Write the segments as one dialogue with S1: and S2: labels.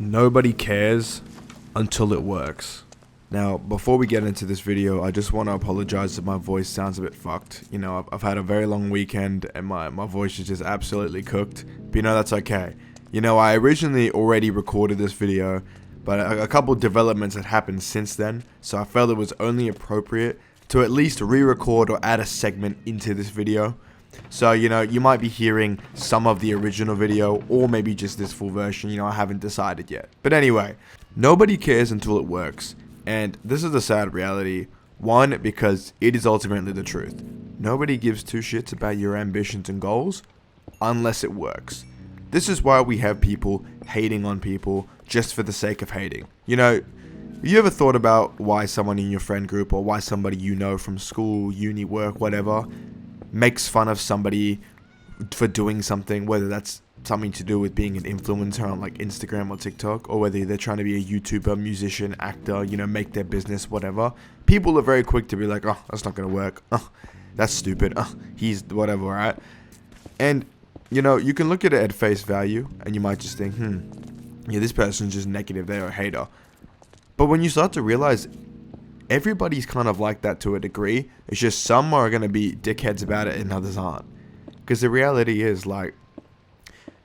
S1: Nobody cares until it works. Now, before we get into this video, I just want to apologize if my voice sounds a bit fucked. You know, I've had a very long weekend and my voice is just absolutely cooked. But you know, that's okay. You know, I originally already recorded this video, but a couple developments had happened since then, so I felt it was only appropriate to at least re-record or add a segment into this video. So, you know, you might be hearing some of the original video or maybe just this full version, you know, I haven't decided yet. But anyway, nobody cares until it works. And this is the sad reality. One, because it is ultimately the truth. Nobody gives two shits about your ambitions and goals unless it works. This is why we have people hating on people just for the sake of hating. You know, have you ever thought about why someone in your friend group or why somebody you know from school, uni, work, whatever, makes fun of somebody for doing something, whether that's something to do with being an influencer on like Instagram or TikTok, or whether they're trying to be a YouTuber, musician, actor, you know, make their business, whatever. People are very quick to be like, oh, that's not going to work. Oh, that's stupid. Oh, he's whatever, right? And, you know, you can look at it at face value and you might just think, yeah, this person's just negative. They're a hater. But when you start to realize everybody's kind of like that to a degree, it's just some are going to be dickheads about it and others aren't. Because the reality is, like,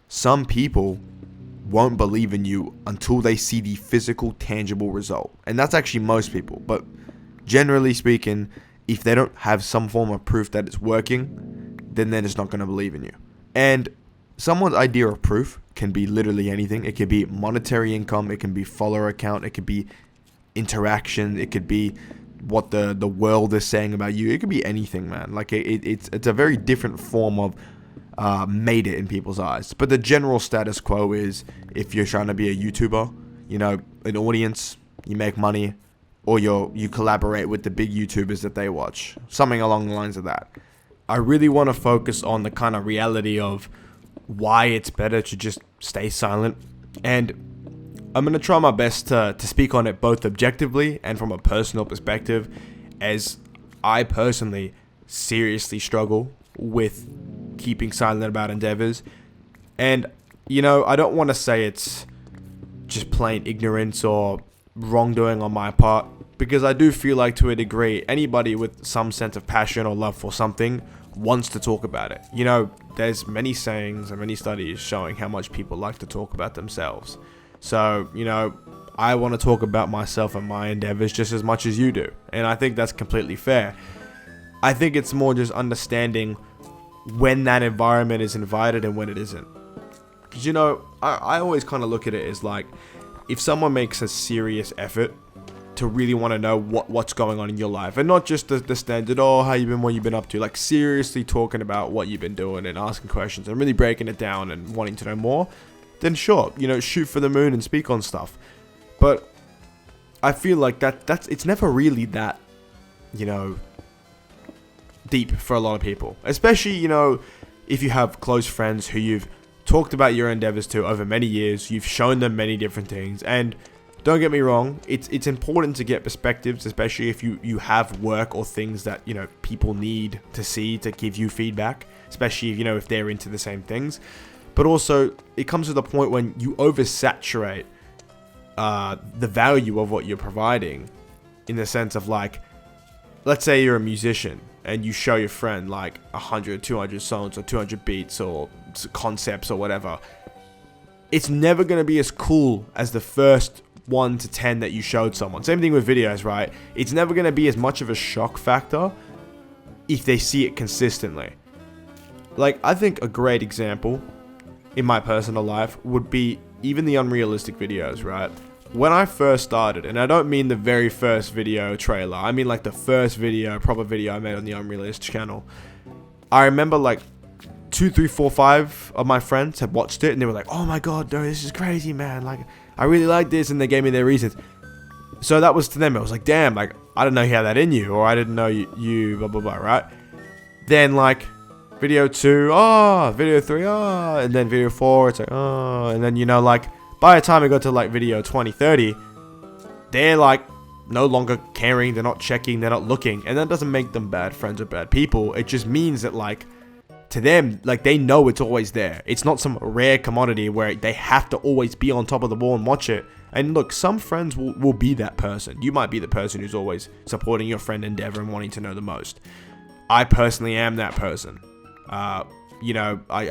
S1: some people won't believe in you until they see the physical, tangible result. And that's actually most people. But generally speaking, if they don't have some form of proof that it's working, then they're just not going to believe in you. And someone's idea of proof can be literally anything. It could be monetary income. It can be follower account. It could be interaction. It could be what the world is saying about you. It could be anything, man. Like it's a very different form of made it in people's eyes. But the general status quo is, if you're trying to be a YouTuber, you know, an audience, you make money, or you collaborate with the big YouTubers that they watch, something along the lines of that. I really want to focus on the kind of reality of why it's better to just stay silent, and I'm going to try my best to speak on it both objectively and from a personal perspective, as I personally seriously struggle with keeping silent about endeavors. And, you know, I don't want to say it's just plain ignorance or wrongdoing on my part, because I do feel like, to a degree, anybody with some sense of passion or love for something wants to talk about it. You know, there's many sayings and many studies showing how much people like to talk about themselves. So, you know, I want to talk about myself and my endeavors just as much as you do. And I think that's completely fair. I think it's more just understanding when that environment is invited and when it isn't. Because, you know, I always kind of look at it as like, if someone makes a serious effort to really want to know what's going on in your life, and not just the standard, oh, how you been, what you've been up to, like seriously talking about what you've been doing and asking questions and really breaking it down and wanting to know more, then sure, you know, shoot for the moon and speak on stuff. But I feel like it's never really that, you know, deep for a lot of people, especially, you know, if you have close friends who you've talked about your endeavors to over many years, you've shown them many different things. And don't get me wrong, it's important to get perspectives, especially if you have work or things that, you know, people need to see to give you feedback, especially, you know, if they're into the same things. But also, it comes to the point when you oversaturate the value of what you're providing, in the sense of, like, let's say you're a musician and you show your friend like 100, 200 songs or 200 beats or concepts or whatever. It's never going to be as cool as the first 1 to 10 that you showed someone. Same thing with videos, right? It's never going to be as much of a shock factor if they see it consistently. Like, I think a great example in my personal life would be even the unrealistic videos, right? When I first started, and I don't mean the very first video trailer, I mean like the first video, proper video I made on the unrealistic channel. I remember like 2, 3, 4, 5 of my friends had watched it and they were like, oh my god, no, this is crazy, man. Like, I really like this, and they gave me their reasons. So that was to them. I was like, damn, like, I didn't know you had that in you, or I didn't know you blah, blah, blah, right? Then, like, video 2, oh, video 3, oh, and then video 4, it's like, oh, and then, you know, like, by the time I got to, like, video 20, 30, they're, like, no longer caring, they're not checking, they're not looking, and that doesn't make them bad friends or bad people. It just means that, like, to them, like, they know it's always there. It's not some rare commodity where they have to always be on top of the ball and watch it. And look, some friends will be that person. You might be the person who's always supporting your friend endeavor and wanting to know the most. I personally am that person. I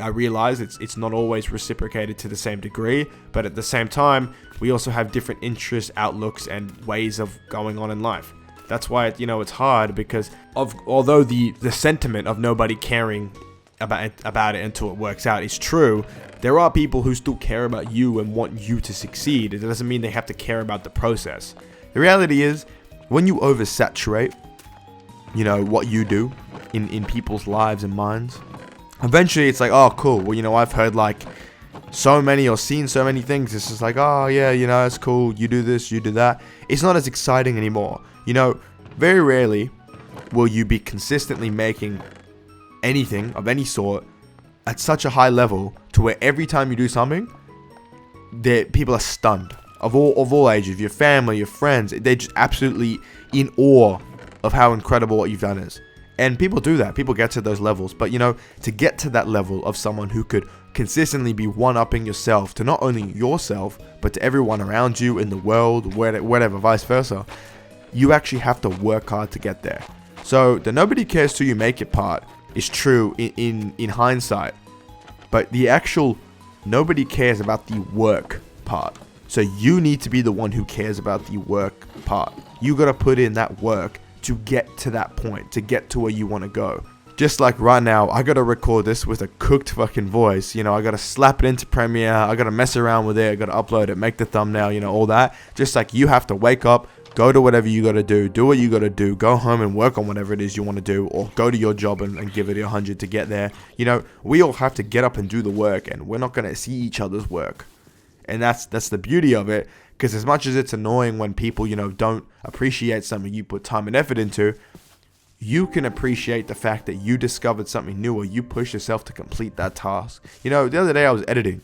S1: realize it's not always reciprocated to the same degree, but at the same time, we also have different interests, outlooks, and ways of going on in life. That's why, it's hard, because although the sentiment of nobody caring about it until it works out is true, there are people who still care about you and want you to succeed. It doesn't mean they have to care about the process. The reality is, when you oversaturate, what you do in people's lives and minds, eventually it's like, oh, cool. Well, I've heard like so many or seen so many things. It's just like, oh yeah, it's cool. You do this, you do that. It's not as exciting anymore. Very rarely will you be consistently making anything of any sort at such a high level to where every time you do something, that people are stunned of all ages, your family, your friends. They're just absolutely in awe of how incredible what you've done is. And people do that. People get to those levels. But, to get to that level of someone who could consistently be one-upping yourself to not only yourself, but to everyone around you in the world, whatever, vice versa, you actually have to work hard to get there. So the nobody cares till you make it part is true in hindsight. But the actual nobody cares about the work part. So you need to be the one who cares about the work part. You got to put in that work to get to that point, to get to where you want to go. Just like right now, I gotta record this with a cooked fucking voice. I gotta slap it into Premiere. I gotta mess around with it. I gotta upload it, make the thumbnail, all that. Just like you have to wake up, go to whatever you gotta do what you gotta do, go home and work on whatever it is you want to do, or go to your job and give it 100 to get there. We all have to get up and do the work, and we're not gonna see each other's work. And that's the beauty of it. Because as much as it's annoying when people, don't appreciate something you put time and effort into, you can appreciate the fact that you discovered something new or you push yourself to complete that task. The other day I was editing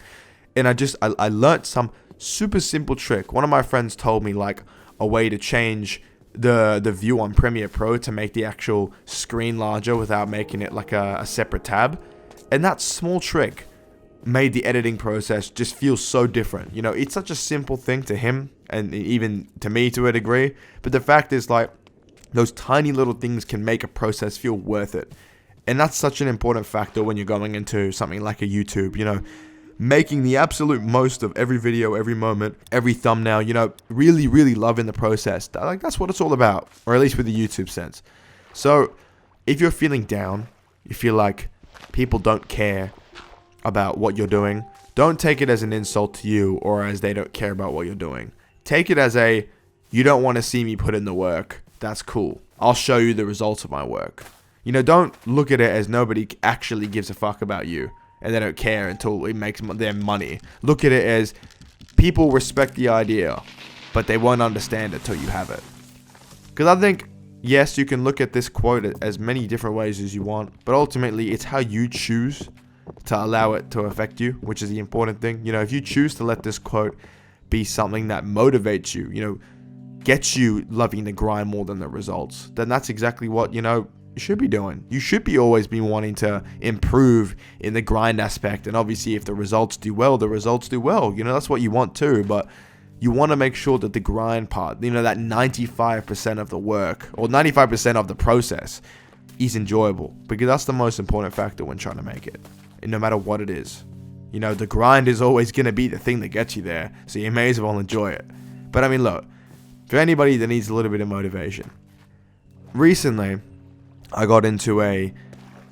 S1: and I learned some super simple trick. One of my friends told me like a way to change the view on Premiere Pro to make the actual screen larger without making it like a separate tab. And that small trick made the editing process just feel so different. It's such a simple thing to him and even to me to a degree, but the fact is, like, those tiny little things can make a process feel worth it. And that's such an important factor when you're going into something like a YouTube, making the absolute most of every video, every moment, every thumbnail, really, really loving the process. Like, that's what it's all about, or at least with the YouTube sense. So if you're feeling down, you feel like people don't care about what you're doing, don't take it as an insult to you or as they don't care about what you're doing. Take it as you don't want to see me put in the work. That's cool. I'll show you the results of my work. Don't look at it as nobody actually gives a fuck about you and they don't care until it makes them money. Look at it as people respect the idea, but they won't understand it till you have it. Because I think, yes, you can look at this quote as many different ways as you want, but ultimately it's how you choose to allow it to affect you, which is the important thing. If you choose to let this quote be something that motivates you, gets you loving the grind more than the results, then that's exactly what, you should be doing. You should be always be wanting to improve in the grind aspect. And obviously, if the results do well, the results do well. That's what you want too. But you want to make sure that the grind part, that 95% of the work or 95% of the process is enjoyable, because that's the most important factor when trying to make it. And no matter what it is, the grind is always going to be the thing that gets you there. So you may as well enjoy it. But I mean, look, for anybody that needs a little bit of motivation, recently I got into a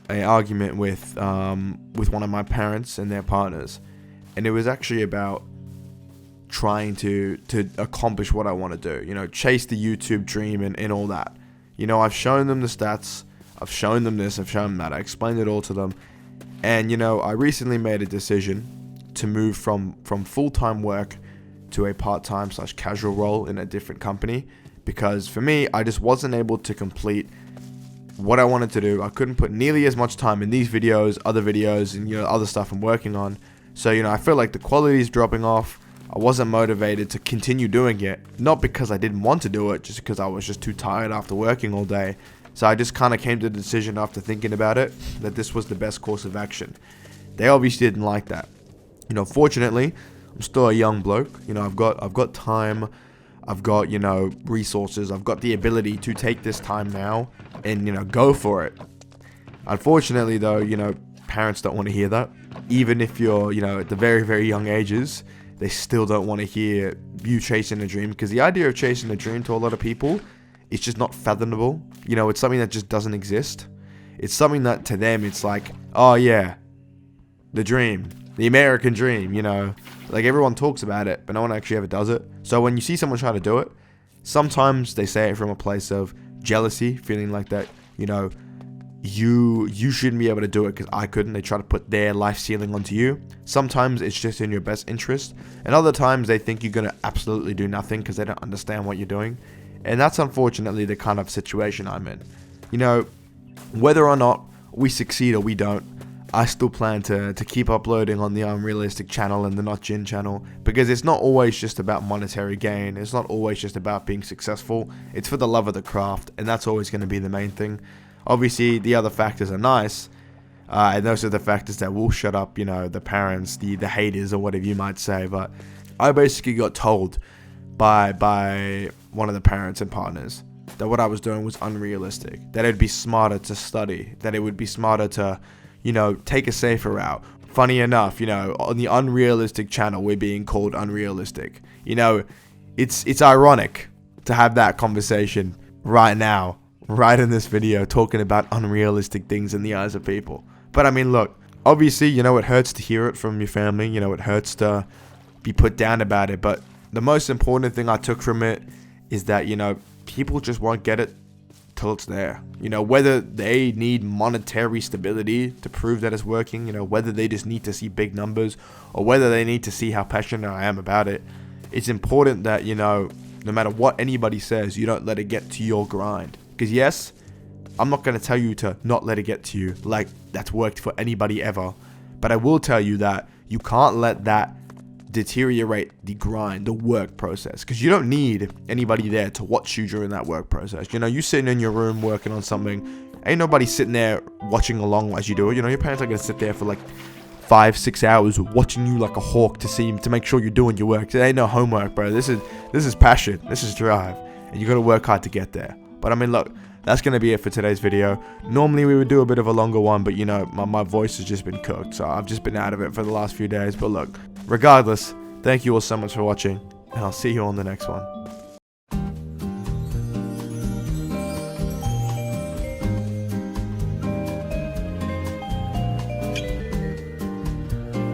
S1: argument with one of my parents and their partners, and it was actually about trying to accomplish what I want to do. Chase the YouTube dream and all that. I've shown them the stats. I've shown them this. I've shown them that. I explained it all to them. And, I recently made a decision to move from full-time work to a part-time / casual role in a different company, because for me, I just wasn't able to complete what I wanted to do. I couldn't put nearly as much time in these videos, other videos, and, other stuff I'm working on. So, I feel like the quality is dropping off. I wasn't motivated to continue doing it, not because I didn't want to do it, just because I was just too tired after working all day. So I just kind of came to the decision after thinking about it that this was the best course of action. They obviously didn't like that. Fortunately, I'm still a young bloke. I've got time, I've got, resources, I've got the ability to take this time now and, go for it. Unfortunately, though, parents don't want to hear that. Even if you're, at the very, very young ages, they still don't want to hear you chasing a dream, because the idea of chasing a dream to a lot of people is just not fathomable. It's something that just doesn't exist. It's something that to them, it's like, oh yeah, the dream, the American dream, like everyone talks about it, but no one actually ever does it. So when you see someone try to do it, sometimes they say it from a place of jealousy, feeling like that, you shouldn't be able to do it because I couldn't. They try to put their life ceiling onto you. Sometimes it's just in your best interest, and other times they think you're going to absolutely do nothing because they don't understand what you're doing. And that's unfortunately the kind of situation I'm in. Whether or not we succeed or we don't, I still plan to keep uploading on the unRealistic channel and the Not Jin channel, because it's not always just about monetary gain. It's not always just about being successful. It's for the love of the craft, and that's always going to be the main thing. Obviously, the other factors are nice, and those are the factors that will shut up, the parents, the haters, or whatever you might say. But I basically got told by one of the parents and partners that what I was doing was unrealistic, that it'd be smarter to study, that it would be smarter to, take a safer route. Funny enough, on the unRealistic channel, we're being called unrealistic. It's ironic to have that conversation right now, right in this video, talking about unrealistic things in the eyes of people. But I mean, look, obviously, it hurts to hear it from your family. It hurts to be put down about it. But the most important thing I took from it is that, people just won't get it till it's there. Whether they need monetary stability to prove that it's working, whether they just need to see big numbers, or whether they need to see how passionate I am about it, it's important that, no matter what anybody says, you don't let it get to your grind. Because yes, I'm not going to tell you to not let it get to you, like that's worked for anybody ever. But I will tell you that you can't let that deteriorate the grind, the work process, because you don't need anybody there to watch you during that work process. You sitting in your room working on something, ain't nobody sitting there watching along as you do it. Your parents are gonna sit there for like 5-6 hours watching you like a hawk to make sure you're doing your work. It ain't no homework, bro. This is passion, this is drive, and you gotta work hard to get there. But I mean, look, that's going to be it for today's video. Normally we would do a bit of a longer one, but my voice has just been cooked, so I've just been out of it for the last few days. But look, regardless, thank you all so much for watching, and I'll see you on the next one.